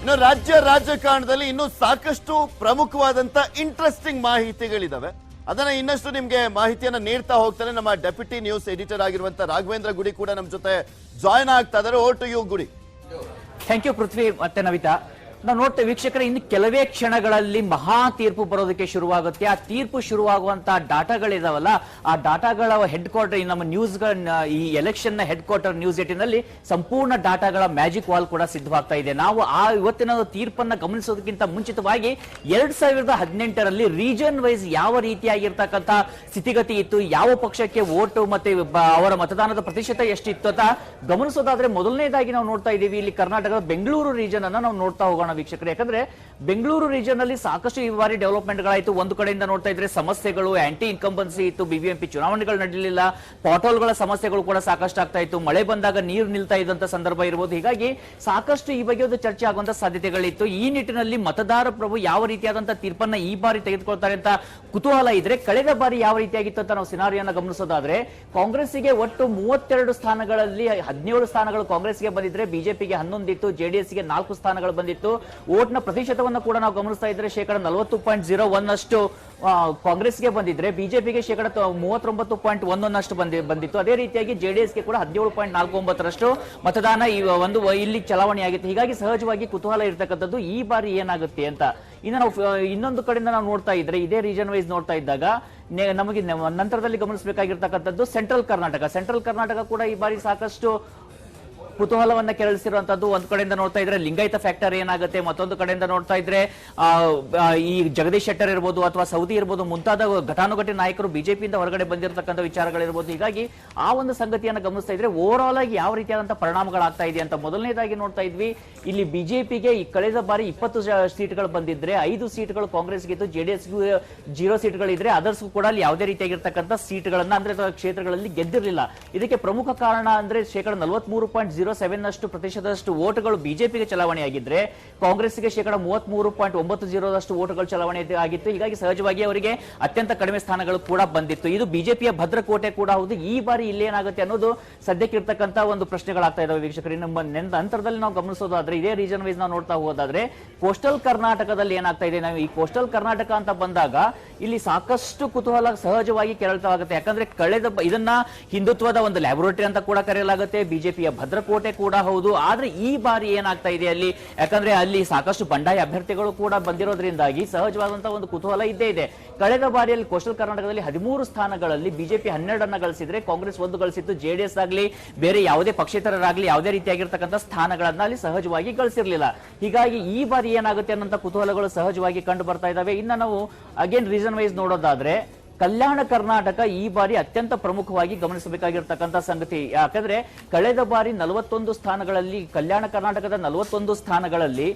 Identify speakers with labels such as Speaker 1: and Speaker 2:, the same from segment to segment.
Speaker 1: ಇನ್ನು ರಾಜ್ಯ ರಾಜಕಾರಣದಲ್ಲಿ ಇನ್ನೂ ಸಾಕಷ್ಟು ಪ್ರಮುಖವಾದಂತ ಇಂಟ್ರೆಸ್ಟಿಂಗ್ ಮಾಹಿತಿಗಳಿದಾವೆ. ಅದನ್ನ ಇನ್ನಷ್ಟು ನಿಮ್ಗೆ ಮಾಹಿತಿಯನ್ನ ನೀಡ್ತಾ ಹೋಗ್ತಾನೆ ನಮ್ಮ ಡೆಪ್ಯೂಟಿ ನ್ಯೂಸ್ ಎಡಿಟರ್ ಆಗಿರುವಂತ ರಾಘವೇಂದ್ರ ಗುಡಿ ಕೂಡ ನಮ್ಮ ಜೊತೆ ಜಾಯ್ನ್ ಆಗ್ತಾ ಇದಾರೆ. ಓ ಟು ಯು ಗುಡಿ.
Speaker 2: ಥ್ಯಾಂಕ್ ಯು ಪೃಥ್ವಿ ಮತ್ತೆ ನವಿತಾ. ನಾವು ನೋಡ್ತೇವೆ ವೀಕ್ಷಕರೇ, ಇನ್ನು ಕೆಲವೇ ಕ್ಷಣಗಳಲ್ಲಿ ಮಹಾ ತೀರ್ಪು ಬರೋದಕ್ಕೆ ಶುರುವಾಗುತ್ತೆ. ಆ ತೀರ್ಪು ಶುರುವಾಗುವಂತಹ ಡಾಟಾಗಳಿದಾವಲ್ಲ, ಆ ಡಾಟಾಗಳ ಹೆಡ್ ಕ್ವಾರ್ಟರ್, ನಮ್ಮ ನ್ಯೂಸ್ಗಳ ಈ ಎಲೆಕ್ಷನ್ ನ ಹೆಡ್ ಕ್ವಾರ್ಟರ್ ನ್ಯೂಸ್ 18 ನಲ್ಲಿ ಸಂಪೂರ್ಣ ಡಾಟಾಗಳ ಮ್ಯಾಜಿಕ್ ವಾಲ್ ಕೂಡ ಸಿದ್ಧವಾಗ್ತಾ ಇದೆ. ನಾವು ಆ ಇವತ್ತಿನ ತೀರ್ಪನ್ನ ಗಮನಿಸೋದಕ್ಕಿಂತ ಮುಂಚಿತವಾಗಿ 2018ರಲ್ಲಿ ರೀಜನ್ ವೈಸ್ ಯಾವ ರೀತಿಯಾಗಿರ್ತಕ್ಕಂಥ ಸ್ಥಿತಿಗತಿ ಇತ್ತು, ಯಾವ ಪಕ್ಷಕ್ಕೆ ವೋಟು ಮತ್ತೆ ಅವರ ಮತದಾನದ ಪ್ರತಿಶತ ಎಷ್ಟಿತ್ತು ಅಂತ ಗಮನಿಸೋದಾದ್ರೆ ಮೊದಲನೇದಾಗಿ ನಾವು ನೋಡ್ತಾ ಇದ್ದೀವಿ ಇಲ್ಲಿ ಕರ್ನಾಟಕದ ಬೆಂಗಳೂರು ರೀಜನ್ ಅನ್ನ ನಾವು ನೋಡ್ತಾ ಹೋಗೋಣ ವೀಕ್ಷಕರೇ. ಯಾಕಂದ್ರೆ ಬೆಂಗಳೂರು ರೀಜನ್ ಅಲ್ಲಿ ಸಾಕಷ್ಟು ಈ ಬಾರಿ ಡೆವಲಪ್ಮೆಂಟ್ ಗಳಾಯ್ತು. ಒಂದು ಕಡೆಯಿಂದ ನೋಡ್ತಾ ಇದ್ರೆ ಸಮಸ್ಯೆಗಳು, ಆಂಟಿ ಇನ್ಕಂಬನ್ಸಿ ಇತ್ತು, ಬಿಬಿಎಂಪಿ ಚುನಾವಣೆಗಳು ನಡೆಯಲಿಲ್ಲ, ಪಾಟೋಲ್ಗಳ ಸಮಸ್ಯೆಗಳು ಕೂಡ ಸಾಕಷ್ಟು ಆಗ್ತಾ ಇತ್ತು, ಮಳೆ ಬಂದಾಗ ನೀರು ನಿಲ್ತಾ ಇದ್ದಂತ ಸಂದರ್ಭ ಇರಬಹುದು. ಹೀಗಾಗಿ ಸಾಕಷ್ಟು ಈ ಬಗ್ಗೆ ಒಂದು ಚರ್ಚೆ ಆಗುವಂತ ಸಾಧ್ಯತೆಗಳಿತ್ತು. ಈ ನಿಟ್ಟಿನಲ್ಲಿ ಮತದಾರ ಪ್ರಭು ಯಾವ ರೀತಿಯಾದಂತಹ ತೀರ್ಪನ್ನ ಈ ಬಾರಿ ತೆಗೆದುಕೊಳ್ತಾರೆ ಅಂತ ಕುತೂಹಲ ಇದ್ರೆ, ಕಳೆದ ಬಾರಿ ಯಾವ ರೀತಿಯಾಗಿತ್ತು ಅಂತ ನಾವು ಸಿನಾರಿಯನ್ನ ಗಮನಿಸೋದಾದ್ರೆ, ಕಾಂಗ್ರೆಸ್ಗೆ ಒಟ್ಟು 32 ಸ್ಥಾನಗಳಲ್ಲಿ 17 ಸ್ಥಾನಗಳು ಕಾಂಗ್ರೆಸ್ಗೆ ಬಂದಿದ್ರೆ ಬಿಜೆಪಿಗೆ 11 ಇತ್ತು, ಜೆಡಿಎಸ್ಗೆ 4 ಸ್ಥಾನಗಳು ಬಂದಿತ್ತು. ವೋಟ್ನ ಪ್ರತಿಶತವನ್ನು ಕೂಡ ನಾವು ಗಮನಿಸ್ತಾ ಇದ್ರೆ 40.01 ಅಷ್ಟು ಕಾಂಗ್ರೆಸ್ಗೆ ಬಂದಿದ್ರೆ ಬಿಜೆಪಿಗೆ 39.11 ಬಂದಿತ್ತು. ಅದೇ ರೀತಿಯಾಗಿ ಜೆಡಿಎಸ್ಗೆ ಕೂಡ 17.49 ಮತದಾನ ಇಲ್ಲಿ ಚಲಾವಣೆಯಾಗಿತ್ತು. ಹೀಗಾಗಿ ಸಹಜವಾಗಿ ಕುತೂಹಲ ಇರತಕ್ಕಂಥದ್ದು ಈ ಬಾರಿ ಏನಾಗುತ್ತೆ ಅಂತ. ಇನ್ನು ನಾವು ಇನ್ನೊಂದು ಕಡೆಯಿಂದ ನಾವು ನೋಡ್ತಾ ಇದ್ರೆ, ಇದೇ ರೀಜನ್ ವೈಸ್ ನೋಡ್ತಾ ಇದ್ದಾಗ ನಮಗೆ ನಂತರದಲ್ಲಿ ಗಮನಿಸಬೇಕಾಗಿರ್ತಕ್ಕಂಥದ್ದು ಸೆಂಟ್ರಲ್ ಕರ್ನಾಟಕ ಕೂಡ ಈ ಬಾರಿ ಸಾಕಷ್ಟು ಕುತೂಹಲವನ್ನ ಕೆರಳಿಸಿರುವಂತದ್ದು. ಒಂದ್ ಕಡೆಯಿಂದ ನೋಡ್ತಾ ಇದ್ರೆ ಲಿಂಗಾಯತ ಫ್ಯಾಕ್ಟರ್ ಏನಾಗುತ್ತೆ, ಮತ್ತೊಂದು ಕಡೆಯಿಂದ ನೋಡ್ತಾ ಇದ್ರೆ ಈ ಜಗದೀಶ್ ಶೆಟ್ಟರ್ ಇರ್ಬೋದು ಅಥವಾ ಸೌದಿ ಇರ್ಬೋದು, ಮುಂತಾದ ಘಟಾನುಘಟಿ ನಾಯಕರು ಬಿಜೆಪಿಯಿಂದ ಹೊರಗಡೆ ಬಂದಿರತಕ್ಕಂಥ ವಿಚಾರಗಳಿರ್ಬೋದು. ಹೀಗಾಗಿ ಆ ಒಂದು ಸಂಗತಿಯನ್ನು ಗಮನಿಸ್ತಾ ಇದ್ರೆ ಓವರ್ ಆಲ್ ಆಗಿ ಯಾವ ರೀತಿಯಾದಂತಹ ಪರಿಣಾಮಗಳಾಗ್ತಾ ಇದೆ ಅಂತ ಮೊದಲನೇದಾಗಿ ನೋಡ್ತಾ ಇದ್ವಿ. ಇಲ್ಲಿ ಬಿಜೆಪಿಗೆ ಈ ಕಳೆದ ಬಾರಿ 20 ಸೀಟ್ಗಳು ಬಂದಿದ್ರೆ 5 ಸೀಟ್ಗಳು ಕಾಂಗ್ರೆಸ್ಗೆ ಇತ್ತು, ಜೆಡಿಎಸ್ಗೂ 0 ಸೀಟ್ಗಳಿದ್ರೆ ಅದರ್ಸ್ಗೂ ಕೂಡ ಅಲ್ಲಿ ಯಾವುದೇ ರೀತಿಯಾಗಿರ್ತಕ್ಕಂಥ ಸೀಟ್ಗಳನ್ನ ಅಂದ್ರೆ ಕ್ಷೇತ್ರಗಳಲ್ಲಿ ಗೆದ್ದಿರಲಿಲ್ಲ. ಇದಕ್ಕೆ ಪ್ರಮುಖ ಕಾರಣ ಅಂದ್ರೆ 43.07 ಪ್ರತಿಶತದಷ್ಟು ವೋಟ್ಗಳು ಬಿಜೆಪಿಗೆ ಚಲಾವಣೆಯಾಗಿದ್ರೆ ಕಾಂಗ್ರೆಸ್ಗೆ 33.90 ವೋಟ್ಗಳು ಚಲಾವಣೆ ಆಗಿತ್ತು. ಹೀಗಾಗಿ ಸಹಜವಾಗಿ ಅವರಿಗೆ ಅತ್ಯಂತ ಕಡಿಮೆ ಸ್ಥಾನಗಳು ಕೂಡ ಬಂದಿತ್ತು. ಇದು ಬಿಜೆಪಿಯ ಭದ್ರಕೋಟೆ ಕೂಡ ಹೌದು. ಈ ಬಾರಿ ಇಲ್ಲೇನಾಗುತ್ತೆ ಅನ್ನೋದು ಸದ್ಯಕ್ಕೆ ಇರ್ತಕ್ಕಂಥ ಒಂದು ಪ್ರಶ್ನೆಗಳಾಗ್ತಾ ಇದಾವೆ ವೀಕ್ಷಕರು. ನಮ್ಮ ನಂತರದಲ್ಲಿ ನಾವು ಗಮನಿಸೋದಾದ್ರೆ ಇದೇ ರೀಜನ್ ವೈಸ್ ನಾವು ನೋಡ್ತಾ ಹೋಗೋದಾದ್ರೆ ಕೋಸ್ಟಲ್ ಕರ್ನಾಟಕದಲ್ಲಿ ಏನಾಗ್ತಾ ಇದೆ, ನಾವು ಈ ಕೋಸ್ಟಲ್ ಕರ್ನಾಟಕ ಅಂತ ಬಂದಾಗ ಇಲ್ಲಿ ಸಾಕಷ್ಟು ಕುತೂಹಲ ಸಹಜವಾಗಿ ಕೆರಳ್ತಾಗುತ್ತೆ. ಯಾಕಂದ್ರೆ ಇದನ್ನ ಹಿಂದುತ್ವದ ಒಂದು ಲ್ಯಾಬೊರೇಟರಿ ಅಂತ ಕೂಡ ಕರೆಯಲಾಗುತ್ತೆ, ಬಿಜೆಪಿಯ ಭದ್ರಕೋಟೆ ಕೂಡ ಹೌದು. ಆದ್ರೆ ಈ ಬಾರಿ ಏನಾಗ್ತಾ ಇದೆ ಅಲ್ಲಿ, ಯಾಕಂದ್ರೆ ಅಲ್ಲಿ ಸಾಕಷ್ಟು ಬಂಡಾಯ ಅಭ್ಯರ್ಥಿಗಳು ಕೂಡ ಬಂದಿರೋದ್ರಿಂದಾಗಿ ಸಹಜವಾದಂತಹ ಒಂದು ಕುತೂಹಲ ಇದ್ದೇ ಇದೆ. ಕಳೆದ ಬಾರಿಯಲ್ಲಿ ಕೋಸ್ಟಲ್ ಕರ್ನಾಟಕದಲ್ಲಿ 13 ಸ್ಥಾನಗಳಲ್ಲಿ ಬಿಜೆಪಿ 12 ಗಳಿಸಿದ್ರೆ ಕಾಂಗ್ರೆಸ್ 1 ಗಳಿಸಿತ್ತು. ಜೆಡಿಎಸ್ ಆಗಲಿ ಬೇರೆ ಯಾವುದೇ ಪಕ್ಷೇತರರಾಗಲಿ ಯಾವುದೇ ರೀತಿಯಾಗಿರ್ತಕ್ಕಂಥ ಸ್ಥಾನಗಳನ್ನ ಅಲ್ಲಿ ಸಹಜವಾಗಿ ಗಳಿಸಿರ್ಲಿಲ್ಲ. ಹೀಗಾಗಿ ಈ ಬಾರಿ ಏನಾಗುತ್ತೆ ಅನ್ನೋ ಕುತೂಹಲಗಳು ಸಹಜವಾಗಿ ಕಂಡು ಬರ್ತಾ ಇದಾವೆ. ಇನ್ನ ನಾವು ಅಗೇನ್ ರೀಸನ್ ವೈಸ್ ನೋಡೋದಾದ್ರೆ ಕಲ್ಯಾಣ ಕರ್ನಾಟಕ ಈ ಬಾರಿ ಅತ್ಯಂತ ಪ್ರಮುಖವಾಗಿ ಗಮನಿಸಬೇಕಾಗಿರ್ತಕ್ಕಂಥ ಸಂಗತಿ. ಯಾಕಂದ್ರೆ ಕಳೆದ ಬಾರಿ 41 ಸ್ಥಾನಗಳಲ್ಲಿ, ಕಲ್ಯಾಣ ಕರ್ನಾಟಕದ 41 ಸ್ಥಾನಗಳಲ್ಲಿ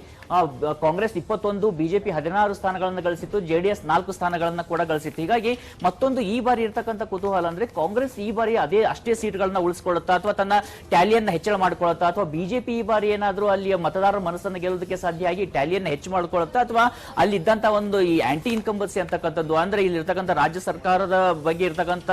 Speaker 2: ಕಾಂಗ್ರೆಸ್ 21, ಬಿಜೆಪಿ 16 ಸ್ಥಾನಗಳನ್ನು ಗಳಿಸಿತ್ತು, ಜೆಡಿಎಸ್ 4 ಸ್ಥಾನಗಳನ್ನ ಕೂಡ ಗಳಿಸಿತ್ತು. ಹೀಗಾಗಿ ಮತ್ತೊಂದು ಈ ಬಾರಿ ಇರ್ತಕ್ಕಂಥ ಕುತೂಹಲ ಅಂದ್ರೆ ಕಾಂಗ್ರೆಸ್ ಈ ಬಾರಿ ಅಷ್ಟೇ ಸೀಟ್ಗಳನ್ನ ಉಳಿಸಿಕೊಳ್ಳುತ್ತಾ ಅಥವಾ ತನ್ನ ಟ್ಯಾಲಿಯನ್ನ ಹೆಚ್ಚಳ ಮಾಡಿಕೊಳ್ಳುತ್ತಾ, ಅಥವಾ ಬಿಜೆಪಿ ಈ ಬಾರಿ ಏನಾದ್ರೂ ಅಲ್ಲಿ ಮತದಾರರ ಮನಸ್ಸನ್ನು ಗೆಲ್ಲೋದಕ್ಕೆ ಸಾಧ್ಯ ಆಗಿ ಟ್ಯಾಲಿಯನ್ನ ಹೆಚ್ಚು ಮಾಡಿಕೊಳ್ಳುತ್ತಾ, ಅಥವಾ ಅಲ್ಲಿ ಇದ್ದಂತ ಒಂದು ಈ ಆಂಟಿ ಇನ್ಕಂಬನ್ಸಿ ಅಂತಕ್ಕಂಥದ್ದು ಅಂದ್ರೆ ಇಲ್ಲಿ ಇರ್ತಕ್ಕಂಥ ರಾಜ್ಯ ಸರ್ಕಾರದ ಬಗ್ಗೆ ಇರ್ತಕ್ಕಂಥ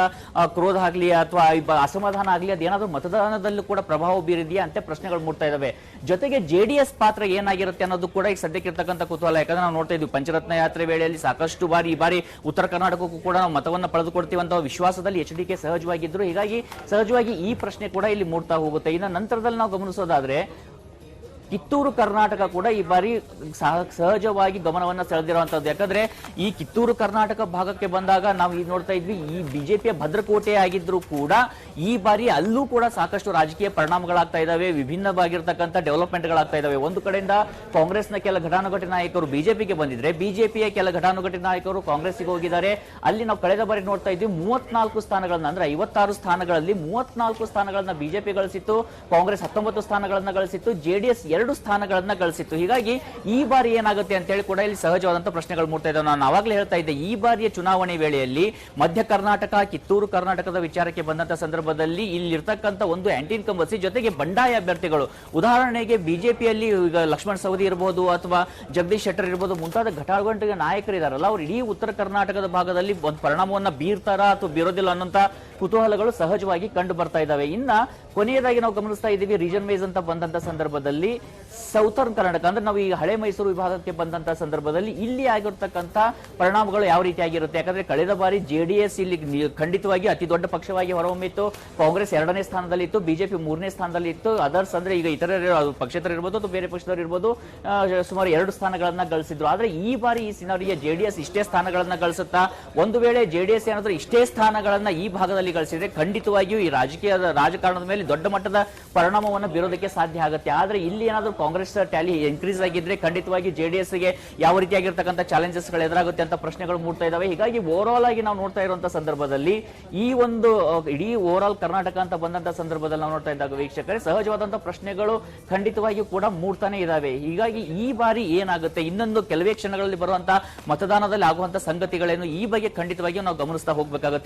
Speaker 2: ಕ್ರೋಧ ಆಗ್ಲಿ ಅಥವಾ ಅಸಮಾಧಾನ ಆಗ್ಲಿ ಅದೇನಾದ್ರೂ ಮತದಾನದಲ್ಲೂ ಕೂಡ ಪ್ರಭಾವ ಬೀರಿದೆಯಾ ಅಂತ ಪ್ರಶ್ನೆಗಳು ಮೂಡ್ತಾ ಇದಾವೆ. ಜೊತೆಗೆ ಜೆಡಿಎಸ್ ಪಾತ್ರ ಏನಾಗಿರುತ್ತೆ ಅನ್ನೋದು ಕೂಡ ಈಗ ಸದ್ಯಕ್ಕೆ ಇರ್ತಕ್ಕಂಥ ಕುತೂಹಲ. ಯಾಕಂದ್ರೆ ನಾವು ನೋಡ್ತಾ ಇದ್ವಿ ಪಂಚರತ್ನ ಯಾತ್ರೆ ವೇಳೆಯಲ್ಲಿ ಸಾಕಷ್ಟು ಬಾರಿ ಈ ಬಾರಿ ಉತ್ತರ ಕರ್ನಾಟಕಕ್ಕೂ ಕೂಡ ನಾವು ಮತವನ್ನ ಪಡೆದುಕೊಡ್ತೀವಿ ಅಂತ ವಿಶ್ವಾಸದಲ್ಲಿ HDK ಸಹಜವಾಗಿದ್ರು. ಹೀಗಾಗಿ ಸಹಜವಾಗಿ ಈ ಪ್ರಶ್ನೆ ಕೂಡ ಇಲ್ಲಿ ಮೂಡ್ತಾ ಹೋಗುತ್ತೆ. ಇನ್ನು ನಂತರದಲ್ಲಿ ನಾವು ಗಮನಿಸೋದಾದ್ರೆ ಕಿತ್ತೂರು ಕರ್ನಾಟಕ ಕೂಡ ಈ ಬಾರಿ ಸಹಜವಾಗಿ ಗಮನವನ್ನ ಸೆಳೆದಿರುವಂತದ್ದು. ಯಾಕಂದ್ರೆ ಈ ಕಿತ್ತೂರು ಕರ್ನಾಟಕ ಭಾಗಕ್ಕೆ ಬಂದಾಗ ನಾವು ಈಗ ನೋಡ್ತಾ ಇದ್ವಿ ಈ ಬಿಜೆಪಿಯ ಭದ್ರಕೋಟೆ ಆಗಿದ್ರು ಕೂಡ ಈ ಬಾರಿ ಅಲ್ಲೂ ಕೂಡ ಸಾಕಷ್ಟು ರಾಜಕೀಯ ಪರಿಣಾಮಗಳಾಗ್ತಾ ಇದಾವೆ, ವಿಭಿನ್ನವಾಗಿರ್ತಕ್ಕಂಥ ಡೆವಲಪ್ಮೆಂಟ್ಗಳಾಗ್ತಾ ಇದಾವೆ. ಒಂದು ಕಡೆಯಿಂದ ಕಾಂಗ್ರೆಸ್ನ ಕೆಲ ಘಟಾನುಘಟಿ ನಾಯಕರು ಬಿಜೆಪಿಗೆ ಬಂದಿದ್ರೆ ಬಿಜೆಪಿಯ ಕೆಲ ಘಟಾನುಘಟಿ ನಾಯಕರು ಕಾಂಗ್ರೆಸ್ಗೆ ಹೋಗಿದ್ದಾರೆ. ಅಲ್ಲಿ ನಾವು ಕಳೆದ ಬಾರಿ ನೋಡ್ತಾ ಇದ್ವಿ 34 ಸ್ಥಾನಗಳನ್ನ ಅಂದ್ರೆ 56 ಸ್ಥಾನಗಳಲ್ಲಿ 34 ಸ್ಥಾನಗಳನ್ನ ಬಿಜೆಪಿ ಗಳಿಸಿತ್ತು, ಕಾಂಗ್ರೆಸ್ 19 ಸ್ಥಾನಗಳನ್ನ ಗಳಿಸಿತ್ತು, ಜೆಡಿಎಸ್ 2 ಸ್ಥಾನಗಳನ್ನ ಗಳಿಸಿತ್ತು. ಹೀಗಾಗಿ ಈ ಬಾರಿ ಏನಾಗುತ್ತೆ ಅಂತ ಹೇಳಿ ಕೂಡ ಇಲ್ಲಿ ಸಹಜವಾದಂತಹ ಪ್ರಶ್ನೆಗಳು ಮೂಡ್ತಾ ಇದ್ದಾವೆ. ನಾನು ಆವಾಗಲೇ ಹೇಳ್ತಾ ಇದ್ದೆ, ಈ ಬಾರಿಯ ಚುನಾವಣೆ ವೇಳೆಯಲ್ಲಿ ಮಧ್ಯ ಕರ್ನಾಟಕ, ಕಿತ್ತೂರು ಕರ್ನಾಟಕದ ವಿಚಾರಕ್ಕೆ ಬಂದಂತ ಸಂದರ್ಭದಲ್ಲಿ ಇಲ್ಲಿರ್ತಕ್ಕಂಥ ಒಂದು ಆಂಟಿ ಇನ್ಕಂಬನ್ಸಿ ಜೊತೆಗೆ ಬಂಡಾಯ ಅಭ್ಯರ್ಥಿಗಳು, ಉದಾಹರಣೆಗೆ ಬಿಜೆಪಿಯಲ್ಲಿ ಈಗ ಲಕ್ಷ್ಮಣ್ ಸವದಿ ಇರಬಹುದು ಅಥವಾ ಜಗದೀಶ್ ಶೆಟ್ಟರ್ ಇರಬಹುದು, ಮುಂತಾದ ಘಟಾನುಘಟಿ ನಾಯಕರಿದಾರಲ್ಲ, ಅವರು ಇಡೀ ಉತ್ತರ ಕರ್ನಾಟಕದ ಭಾಗದಲ್ಲಿ ಒಂದು ಪರಿಣಾಮವನ್ನ ಬೀರ್ತಾರಾ ಅಥವಾ ಬೀರೋದಿಲ್ಲ ಅನ್ನೋಂತ ಕುತೂಹಲಗಳು ಸಹಜವಾಗಿ ಕಂಡು ಬರ್ತಾ ಇದಾವೆ. ಇನ್ನ ಕೊನೆಯದಾಗಿ ನಾವು ಗಮನಿಸ್ತಾ ಇದ್ದೀವಿ ರೀಜನ್ ವೈಸ್ ಅಂತ ಬಂದಂತ ಸಂದರ್ಭದಲ್ಲಿ ಸೌತರ್ನ್ ಕರ್ನಾಟಕ ಅಂದ್ರೆ ನಾವು ಈಗ ಹಳೆ ಮೈಸೂರು ವಿಭಾಗಕ್ಕೆ ಬಂದಂತ ಸಂದರ್ಭದಲ್ಲಿ ಇಲ್ಲಿ ಆಗಿರ್ತಕ್ಕಂಥ ಪರಿಣಾಮಗಳು ಯಾವ ರೀತಿಯಾಗಿರುತ್ತೆ? ಯಾಕಂದ್ರೆ ಕಳೆದ ಬಾರಿ ಜೆಡಿಎಸ್ ಇಲ್ಲಿ ಖಂಡಿತವಾಗಿ ಅತಿ ದೊಡ್ಡ ಪಕ್ಷವಾಗಿ ಹೊರಹೊಮ್ಮಿತ್ತು. ಕಾಂಗ್ರೆಸ್ 2ನೇ ಸ್ಥಾನದಲ್ಲಿ ಇತ್ತು, ಬಿಜೆಪಿ 3ನೇ ಸ್ಥಾನದಲ್ಲಿ ಇತ್ತು. ಅದರ್ಸ್ ಅಂದ್ರೆ ಈಗ ಇತರ ಪಕ್ಷೇತರ ಇರ್ಬೋದು ಅಥವಾ ಬೇರೆ ಪಕ್ಷದವರು ಇರ್ಬೋದು, ಸುಮಾರು 2 ಸ್ಥಾನಗಳನ್ನ ಗಳಿಸಿದ್ರು. ಆದ್ರೆ ಈ ಬಾರಿ ಈ ಸಿನಾರಿಯ ಜೆಡಿಎಸ್ ಇಷ್ಟೇ ಸ್ಥಾನಗಳನ್ನ ಗಳಿಸುತ್ತಾ? ಒಂದು ವೇಳೆ ಜೆಡಿಎಸ್ ಏನಾದ್ರೂ ಇಷ್ಟೇ ಸ್ಥಾನಗಳನ್ನ ಈ ಭಾಗದಲ್ಲಿ ಗಳಿಸಿದ್ರೆ ಖಂಡಿತವಾಗಿಯೂ ಈ ರಾಜಕಾರಣದ ಮೇಲೆ ದೊಡ್ಡ ಮಟ್ಟದ ಪರಿಣಾಮವನ್ನು ಬೀರೋದಕ್ಕೆ ಸಾಧ್ಯ ಆಗುತ್ತೆ. ಆದ್ರೆ ಇಲ್ಲಿ ಏನಾದ್ರೂ ಕಾಂಗ್ರೆಸ್ ಟ್ಯಾಲಿ ಇನ್ಕ್ರೀಸ್ ಆಗಿದ್ರೆ ಖಂಡಿತವಾಗಿ ಜೆಡಿಎಸ್ ಗೆ ಯಾವ ರೀತಿಯಾಗಿರ್ತಕ್ಕಂಥ ಚಾಲೆಂಜಸ್ ಗಳು ಎದುರಾಗುತ್ತೆ ಅಂತ ಪ್ರಶ್ನೆಗಳು ಮೂಡ್ತಾ ಇದಾವೆ. ಹೀಗಾಗಿ ಓವರ್ ಆಲ್ ಆಗಿ ನಾವು ನೋಡ್ತಾ ಇರುವಂತಹ ಸಂದರ್ಭದಲ್ಲಿ ಈ ಒಂದು ಇಡೀ ಓವರ್ ಆಲ್ ಕರ್ನಾಟಕ ಅಂತ ಬಂದಂತ ಸಂದರ್ಭದಲ್ಲಿ ನಾವು ನೋಡ್ತಾ ಇದ್ದಾಗ ವೀಕ್ಷಕರೇ ಸಹಜವಾದಂತಹ ಪ್ರಶ್ನೆಗಳು ಖಂಡಿತವಾಗಿಯೂ ಕೂಡ ಮೂಡ್ತಾನೆ ಇದಾವೆ. ಹೀಗಾಗಿ ಈ ಬಾರಿ ಏನಾಗುತ್ತೆ, ಇನ್ನೊಂದು ಕೆಲವೇ ಕ್ಷಣಗಳಲ್ಲಿ ಬರುವಂತಹ ಮತದಾನದಲ್ಲಿ ಆಗುವಂತಹ ಸಂಗತಿಗಳೇನು, ಈ ಬಗ್ಗೆ ಖಂಡಿತವಾಗಿಯೂ ನಾವು ಗಮನಿಸ್ತಾ ಹೋಗ್ಬೇಕಾಗುತ್ತೆ.